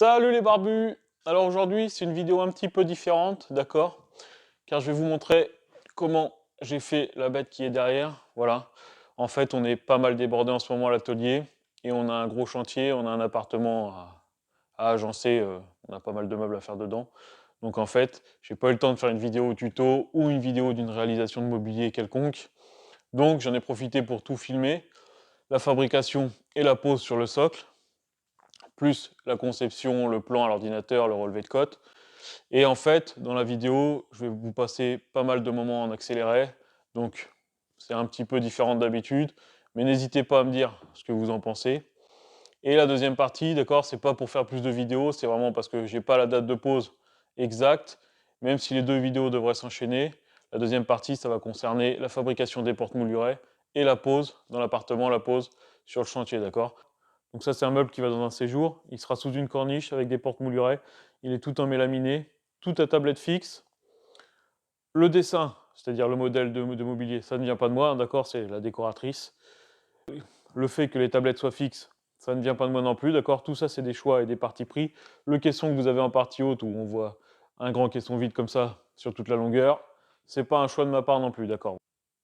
Salut les barbus! Alors aujourd'hui, c'est une vidéo un petit peu différente, d'accord? Car je vais vous montrer comment j'ai fait la bête qui est derrière. Voilà. En fait, on est pas mal débordé en ce moment à l'atelier et on a un gros chantier, on a un appartement à agencer, on a pas mal de meubles à faire dedans. Donc en fait, j'ai pas eu le temps de faire une vidéo tuto ou une vidéo d'une réalisation de mobilier quelconque. Donc j'en ai profité pour tout filmer, la fabrication et la pose sur le socle, plus la conception, le plan à l'ordinateur, le relevé de cote. Et en fait, dans la vidéo, je vais vous passer pas mal de moments en accéléré, donc c'est un petit peu différent d'habitude, mais n'hésitez pas à me dire ce que vous en pensez. Et la deuxième partie, d'accord, c'est pas pour faire plus de vidéos, c'est vraiment parce que j'ai pas la date de pause exacte, même si les deux vidéos devraient s'enchaîner. La deuxième partie, ça va concerner la fabrication des portes moulurées et la pose dans l'appartement, la pose sur le chantier, d'accord? Donc ça, c'est un meuble qui va dans un séjour. Il sera sous une corniche avec des portes moulurées. Il est tout en mélaminé, tout à tablette fixe. Le dessin, c'est-à-dire le modèle de mobilier, ça ne vient pas de moi, hein, d'accord, c'est la décoratrice. Le fait que les tablettes soient fixes, ça ne vient pas de moi non plus, d'accord. Tout ça, c'est des choix et des partis pris. Le caisson que vous avez en partie haute, où on voit un grand caisson vide comme ça sur toute la longueur, c'est pas un choix de ma part non plus, d'accord.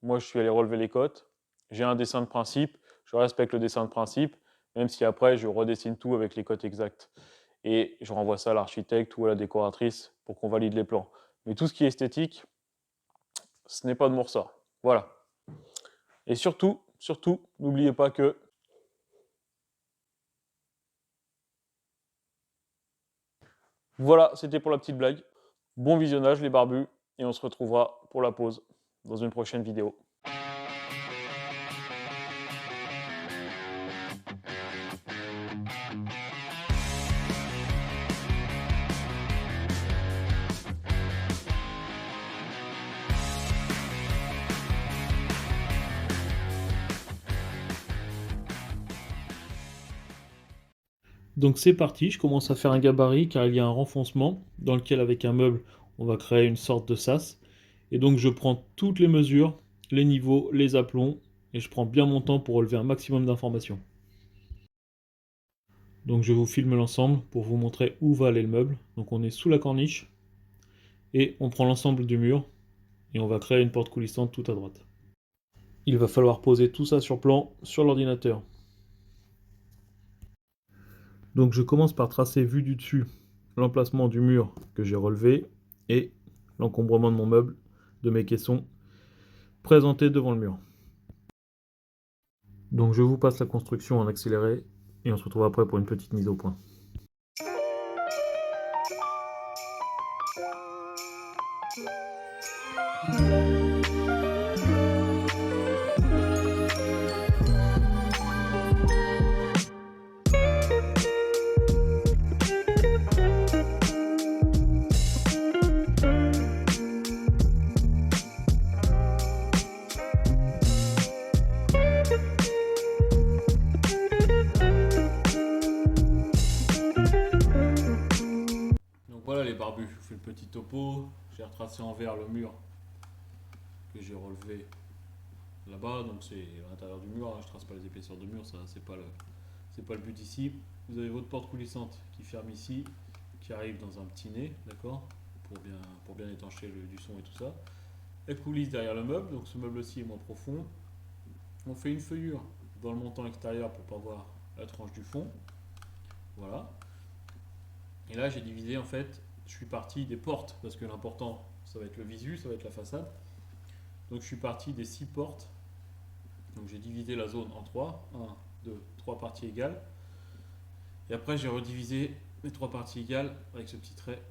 Moi, je suis allé relever les cotes. J'ai un dessin de principe. Je respecte le dessin de principe, même si après, je redessine tout avec les cotes exactes. Et je renvoie ça à l'architecte ou à la décoratrice pour qu'on valide les plans. Mais tout ce qui est esthétique, ce n'est pas de mon ressort. Voilà. Et surtout, surtout, n'oubliez pas que... Voilà, c'était pour la petite blague. Bon visionnage les barbus, et on se retrouvera pour la pause dans une prochaine vidéo. Donc c'est parti, je commence à faire un gabarit car il y a un renfoncement dans lequel avec un meuble on va créer une sorte de sas. Et donc je prends toutes les mesures, les niveaux, les aplombs et je prends bien mon temps pour relever un maximum d'informations. Donc je vous filme l'ensemble pour vous montrer où va aller le meuble. Donc on est sous la corniche et on prend l'ensemble du mur et on va créer une porte coulissante tout à droite. Il va falloir poser tout ça sur plan sur l'ordinateur. Donc je commence par tracer vu du dessus l'emplacement du mur que j'ai relevé et l'encombrement de mon meuble, de mes caissons, présentés devant le mur. Donc je vous passe la construction en accéléré et on se retrouve après pour une petite mise au point. Donc voilà les barbus, je vous fais le petit topo, j'ai retracé en vert le mur que j'ai relevé là-bas, donc c'est à l'intérieur du mur, hein, je trace pas les épaisseurs de mur, ça c'est pas le but ici. Vous avez votre porte coulissante qui ferme ici, qui arrive dans un petit nez, d'accord, pour bien étancher du son et tout ça. Elle coulisse derrière le meuble, donc ce meuble-ci est moins profond. On fait une feuillure dans le montant extérieur pour pas voir la tranche du fond, voilà. Et là j'ai divisé en fait, je suis parti des portes, parce que l'important ça va être le visu, ça va être la façade. Donc je suis parti des 6 portes. Donc j'ai divisé la zone en 3, 1, 2, 3 parties égales. Et après j'ai redivisé les 3 parties égales avec ce petit trait,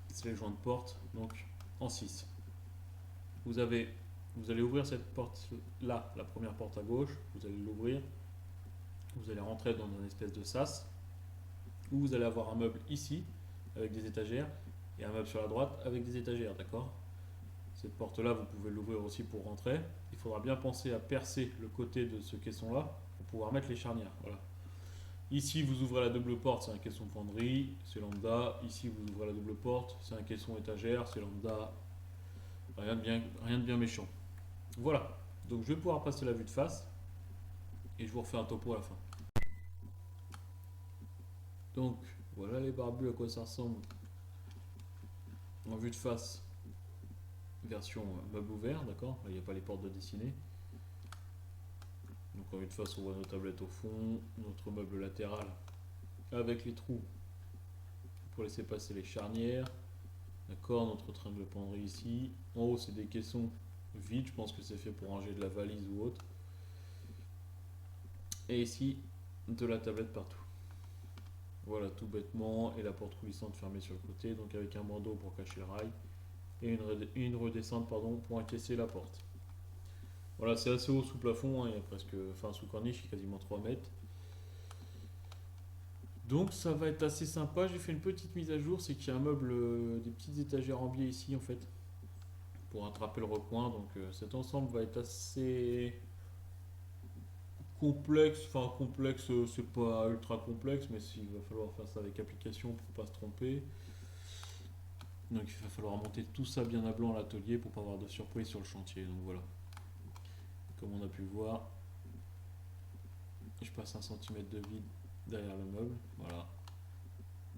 c'est les joints de porte, donc en 6. Vous allez ouvrir cette porte là, la première porte à gauche, vous allez l'ouvrir, vous allez rentrer dans une espèce de sas, où vous allez avoir un meuble ici, avec des étagères, et un meuble sur la droite avec des étagères, d'accord? Cette porte-là, vous pouvez l'ouvrir aussi pour rentrer. Il faudra bien penser à percer le côté de ce caisson-là pour pouvoir mettre les charnières. Voilà. Ici, vous ouvrez la double porte, c'est un caisson fonderie, c'est lambda. Ici, vous ouvrez la double porte, c'est un caisson étagère, c'est lambda. Rien de bien méchant. Voilà. Donc, je vais pouvoir passer la vue de face et je vous refais un topo à la fin. Donc, Voilà les barbus à quoi ça ressemble. En vue de face, version meuble ouvert, d'accord. Il n'y a pas les portes de dessiner. Donc en vue de face, on voit nos tablettes au fond, notre meuble latéral avec les trous pour laisser passer les charnières. D'accord, notre tringle penderie ici. En haut, c'est des caissons vides, je pense que c'est fait pour ranger de la valise ou autre. Et ici, de la tablette partout. Voilà, tout bêtement, et la porte coulissante fermée sur le côté, donc avec un bandeau pour cacher le rail, et une redescente pour encaisser la porte. Voilà, c'est assez haut sous plafond, hein, il y a presque, enfin sous corniche, il y a quasiment 3 mètres. Donc ça va être assez sympa. J'ai fait une petite mise à jour, c'est qu'il y a un meuble, des petites étagères en biais ici en fait, pour attraper le recoin. Donc cet ensemble va être assez complexe. Enfin complexe, c'est pas ultra complexe, mais il va falloir faire ça avec application pour pas se tromper. Donc il va falloir monter tout ça bien à blanc à l'atelier pour pas avoir de surprise sur le chantier. Donc voilà. Comme on a pu le voir, je passe 1 cm de vide derrière le meuble. Voilà.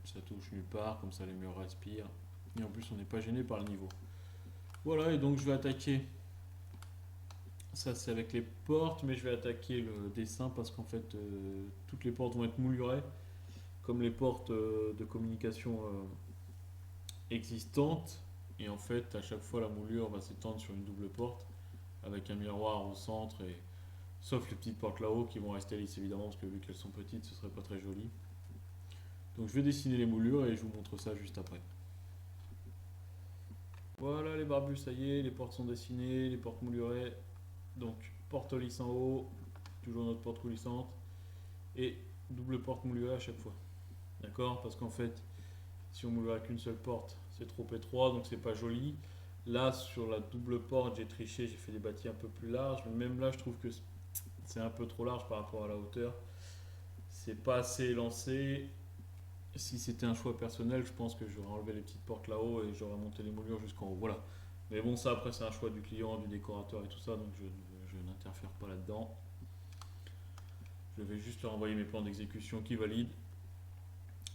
Ça touche nulle part, comme ça les murs respirent. Et en plus on n'est pas gêné par le niveau. Voilà, et donc je vais attaquer. Ça c'est avec les portes, mais je vais attaquer le dessin parce qu'en fait toutes les portes vont être moulurées, comme les portes de communication existantes. Et en fait à chaque fois la moulure va s'étendre sur une double porte avec un miroir au centre, et sauf les petites portes là-haut qui vont rester lisses évidemment parce que vu qu'elles sont petites ce serait pas très joli. Donc je vais dessiner les moulures et je vous montre ça juste après. Voilà les barbus, ça y est, les portes sont dessinées, les portes moulurées. Donc porte lisse en haut, toujours notre porte coulissante, et double porte moulurée à chaque fois. D'accord? Parce qu'en fait, si on moulure avec une seule porte, c'est trop étroit, donc c'est pas joli. Là, sur la double porte, j'ai triché, j'ai fait des bâtis un peu plus larges, mais même là, je trouve que c'est un peu trop large par rapport à la hauteur. C'est pas assez élancé. Si c'était un choix personnel, je pense que j'aurais enlevé les petites portes là-haut et j'aurais monté les moulures jusqu'en haut. Voilà. Mais bon, ça après, c'est un choix du client, du décorateur et tout ça, donc je n'interfère pas là-dedans. Je vais juste leur envoyer mes plans d'exécution qui valident.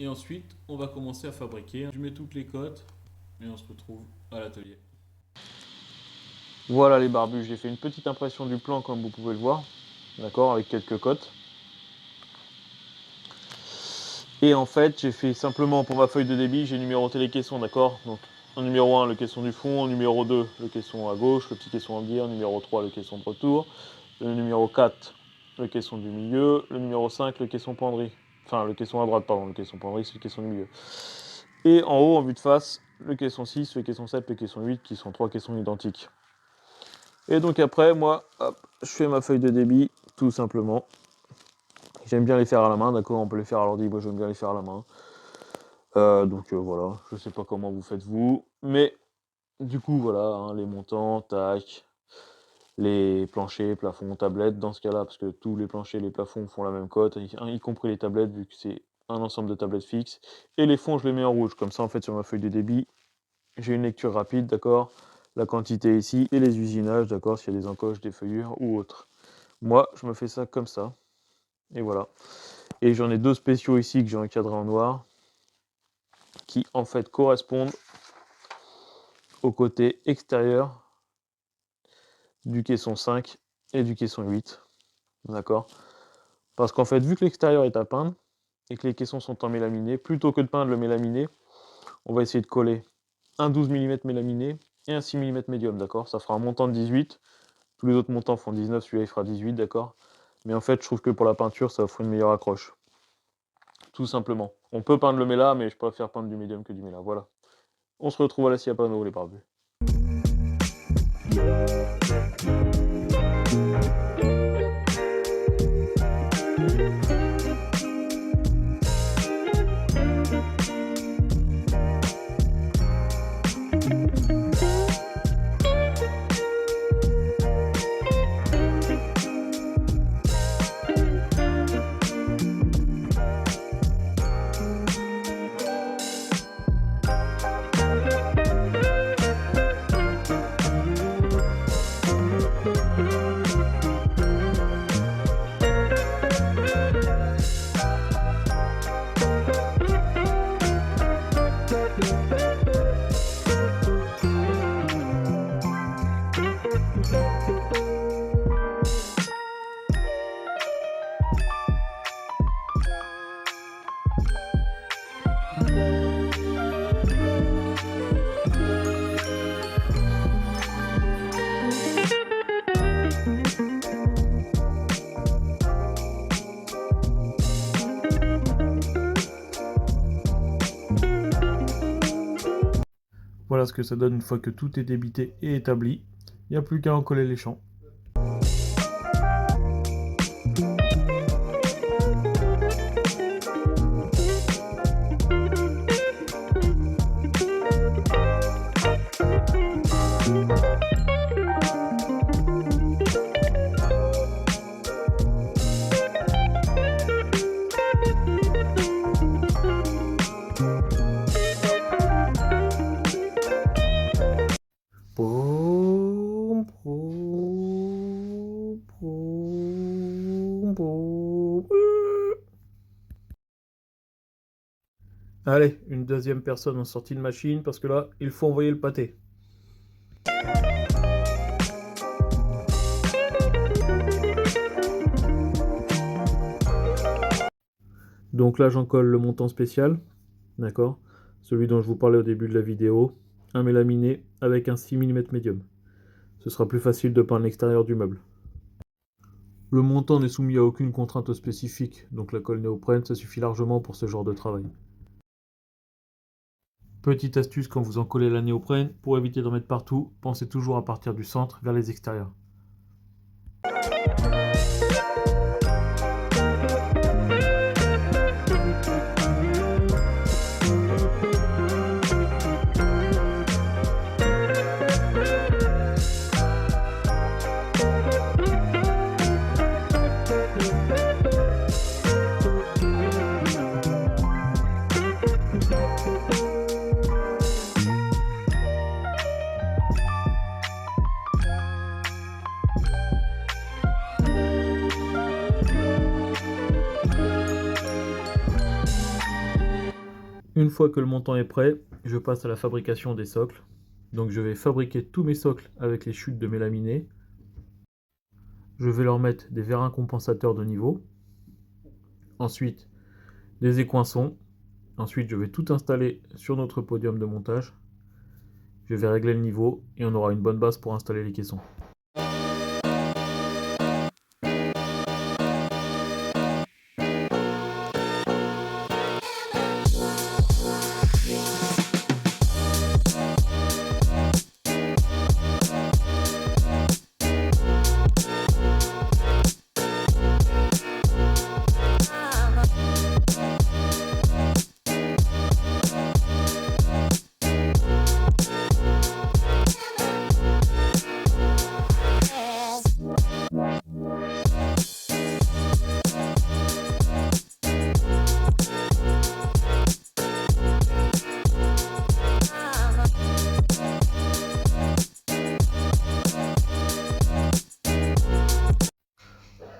Et ensuite, on va commencer à fabriquer. Je mets toutes les cotes et on se retrouve à l'atelier. Voilà les barbus, j'ai fait une petite impression du plan comme vous pouvez le voir. D'accord, avec quelques cotes. Et en fait, j'ai fait simplement pour ma feuille de débit, j'ai numéroté les caissons, d'accord. Donc en numéro 1, le caisson du fond, en numéro 2, le caisson à gauche, le petit caisson en biais, en numéro 3, le caisson de retour, le numéro 4, le caisson du milieu, le numéro 5, le caisson penderie. Enfin, le caisson à droite, pardon, le caisson penderie, c'est le caisson du milieu. Et en haut, en vue de face, le caisson 6, le caisson 7, le caisson 8, qui sont 3 caissons identiques. Et donc après, moi, hop, je fais ma feuille de débit, tout simplement. J'aime bien les faire à la main, d'accord, on peut les faire à l'ordi, moi j'aime bien les faire à la main. Donc voilà, je sais pas comment vous faites vous, mais du coup voilà, hein, les montants, tac, les planchers, plafonds, tablettes, dans ce cas-là, parce que tous les planchers et les plafonds font la même cote, y compris les tablettes, vu que c'est un ensemble de tablettes fixes, et les fonds je les mets en rouge, comme ça en fait sur ma feuille de débit, j'ai une lecture rapide, d'accord, la quantité ici, et les usinages, d'accord, s'il y a des encoches, des feuillures ou autres. Moi, je me fais ça comme ça, et voilà. Et j'en ai 2 spéciaux ici que j'ai encadrés en noir, qui en fait correspondent au côté extérieur du caisson 5 et du caisson 8. D'accord? Parce qu'en fait, vu que l'extérieur est à peindre et que les caissons sont en mélaminé, plutôt que de peindre le mélaminé, on va essayer de coller un 12 mm mélaminé et un 6 mm médium. D'accord? Ça fera un montant de 18. Tous les autres montants font 19, celui-là il fera 18. D'accord? Mais en fait, je trouve que pour la peinture, ça offre une meilleure accroche. Tout simplement. On peut peindre le méla, mais je préfère peindre du médium que du méla. Voilà. On se retrouve à la scie à panneau, les barbus. Voilà ce que ça donne une fois que tout est débité et établi. Il n'y a plus qu'à en coller les champs. Boum, boum, boum, boum. Allez, une deuxième personne en sortie de machine parce que là, il faut envoyer le pâté. Donc là, j'en colle le montant spécial, d'accord? Celui dont je vous parlais au début de la vidéo, un mélaminé avec un 6 mm médium. Ce sera plus facile de peindre l'extérieur du meuble. Le montant n'est soumis à aucune contrainte spécifique, donc la colle néoprène, ça suffit largement pour ce genre de travail. Petite astuce quand vous en collez la néoprène, pour éviter d'en mettre partout, pensez toujours à partir du centre vers les extérieurs. Une fois que le montant est prêt, je passe à la fabrication des socles. Donc je vais fabriquer tous mes socles avec les chutes de mélaminé. Je vais leur mettre des vérins compensateurs de niveau. Ensuite, des écoinçons. Ensuite, je vais tout installer sur notre podium de montage. Je vais régler le niveau et on aura une bonne base pour installer les caissons.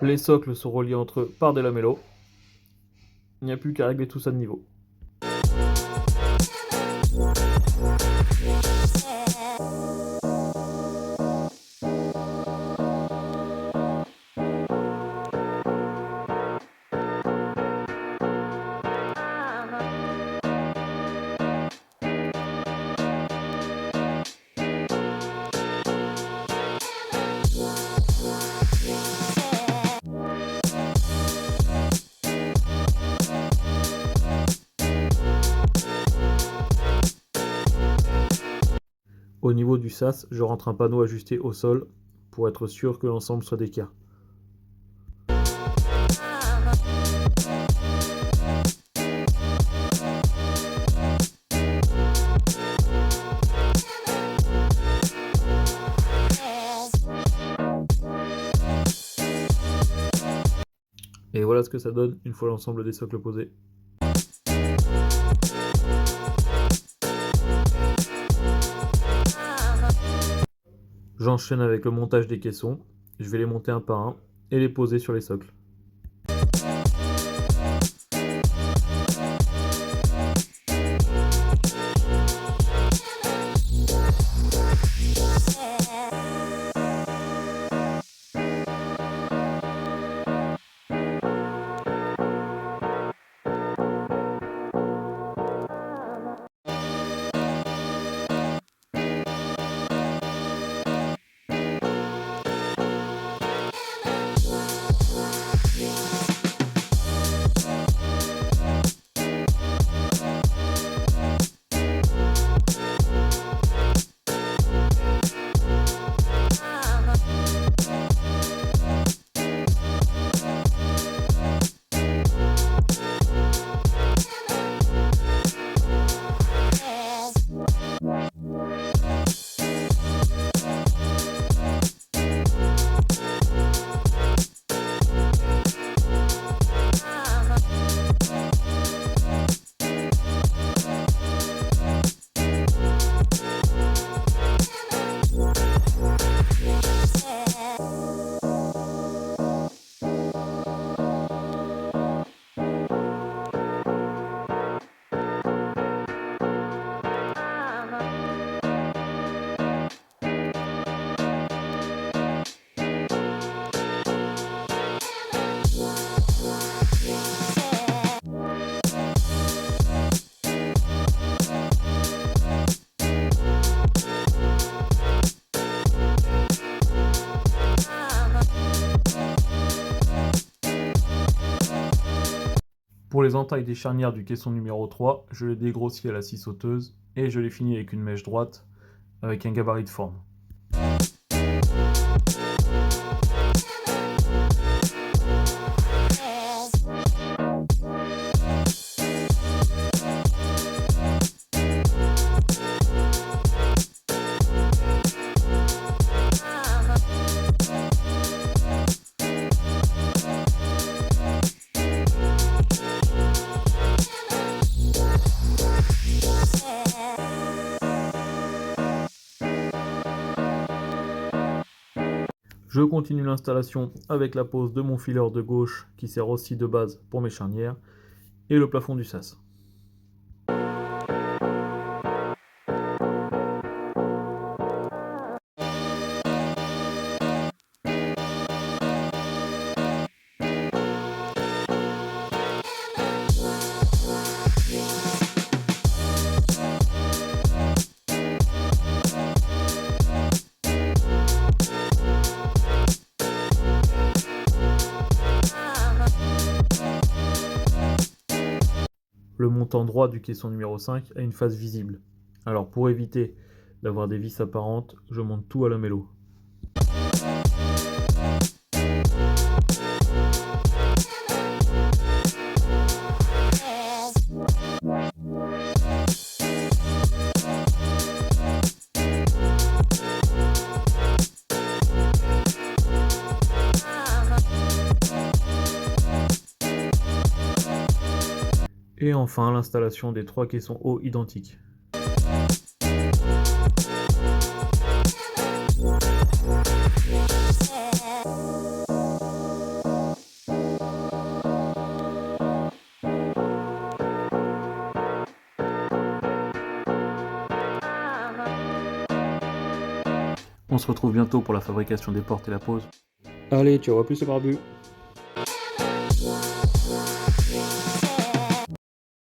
Les socles sont reliés entre eux par des lamellos. Il n'y a plus qu'à régler tout ça de niveau. Au niveau du sas, je rentre un panneau ajusté au sol pour être sûr que l'ensemble soit d'équerre. Et voilà ce que ça donne une fois l'ensemble des socles posés. J'enchaîne avec le montage des caissons. Je vais les monter un par un et les poser sur les socles. les entailles des charnières du caisson numéro 3, je les dégrossis à la scie sauteuse et je les finis avec une mèche droite avec un gabarit de forme. Je continue l'installation avec la pose de mon fileur de gauche qui sert aussi de base pour mes charnières et le plafond du sas. Le montant droit du caisson numéro 5 a une face visible. Alors pour éviter d'avoir des vis apparentes, je monte tout à la mélo. Et enfin l'installation des 3 caissons hauts identiques. On se retrouve bientôt pour la fabrication des portes et la pose. Allez, ciao, à plus le barbu.